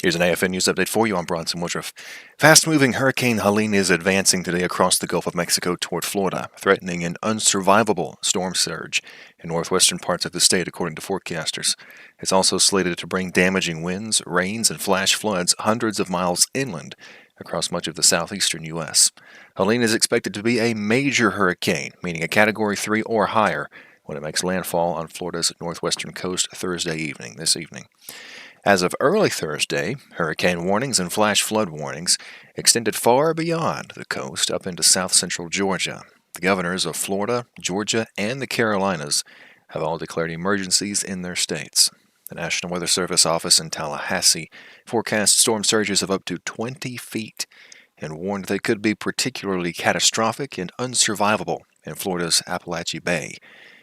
Here's an AFN news update for you. I'm Bronson Woodruff. Fast-moving Hurricane Helene is advancing today across the Gulf of Mexico toward Florida, threatening an unsurvivable storm surge in northwestern parts of the state, according to forecasters. It's also slated to bring damaging winds, rains, and flash floods hundreds of miles inland across much of the southeastern U.S. Helene is expected to be a major hurricane, meaning a Category 3 or higher, when it makes landfall on Florida's northwestern coast this evening. As of early Thursday, hurricane warnings and flash flood warnings extended far beyond the coast up into south-central Georgia. The governors of Florida, Georgia, and the Carolinas have all declared emergencies in their states. The National Weather Service office in Tallahassee forecast storm surges of up to 20 feet and warned they could be particularly catastrophic and unsurvivable in Florida's Apalachee Bay.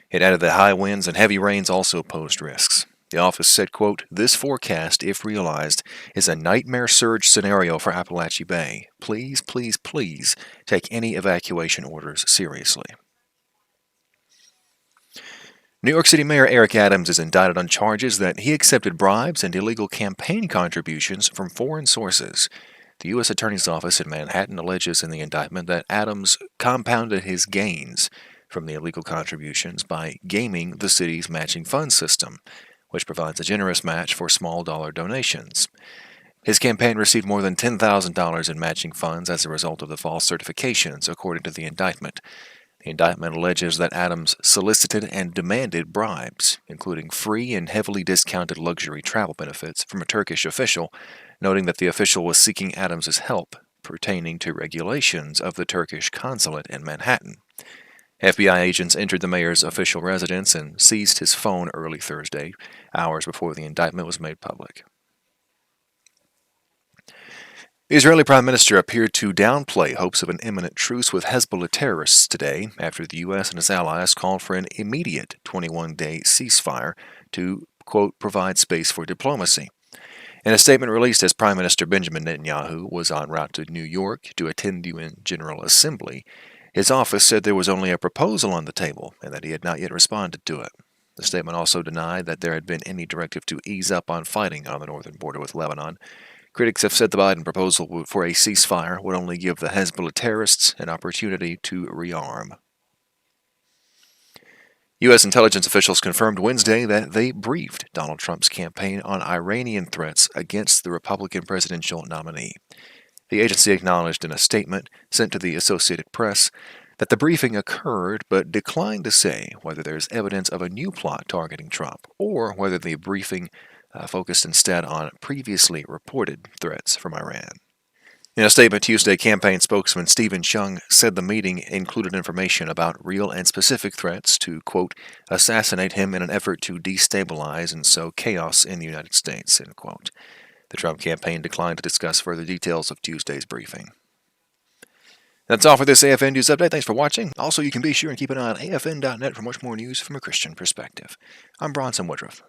It added that high winds and heavy rains also posed risks. The office said, quote, "This forecast, if realized, is a nightmare surge scenario for Apalachee Bay. Please, please, please take any evacuation orders seriously." New York City Mayor Eric Adams is indicted on charges that he accepted bribes and illegal campaign contributions from foreign sources. The U.S. Attorney's Office in Manhattan alleges in the indictment that Adams compounded his gains from the illegal contributions by gaming the city's matching funds system, which provides a generous match for small dollar donations. His campaign received more than $10,000 in matching funds as a result of the false certifications, according to the indictment. The indictment alleges that Adams solicited and demanded bribes, including free and heavily discounted luxury travel benefits from a Turkish official, noting that the official was seeking Adams's help pertaining to regulations of the Turkish consulate in Manhattan. FBI agents entered the mayor's official residence and seized his phone early Thursday, hours before the indictment was made public. The Israeli Prime Minister appeared to downplay hopes of an imminent truce with Hezbollah terrorists today after the U.S. and its allies called for an immediate 21-day ceasefire to, quote, provide space for diplomacy. In a statement released as Prime Minister Benjamin Netanyahu was en route to New York to attend the UN General Assembly, his office said there was only a proposal on the table and that he had not yet responded to it. The statement also denied that there had been any directive to ease up on fighting on the northern border with Lebanon. Critics have said the Biden proposal for a ceasefire would only give the Hezbollah terrorists an opportunity to rearm. U.S. intelligence officials confirmed Wednesday that they briefed Donald Trump's campaign on Iranian threats against the Republican presidential nominee. The agency acknowledged in a statement sent to the Associated Press that the briefing occurred but declined to say whether there is evidence of a new plot targeting Trump or whether the briefing focused instead on previously reported threats from Iran. In a statement Tuesday, campaign spokesman Stephen Chung said the meeting included information about real and specific threats to, quote, assassinate him in an effort to destabilize and sow chaos in the United States, end quote. The Trump campaign declined to discuss further details of Tuesday's briefing. That's all for this AFN News Update. Thanks for watching. Also, you can be sure and keep an eye on AFN.net for much more news from a Christian perspective. I'm Bronson Woodruff.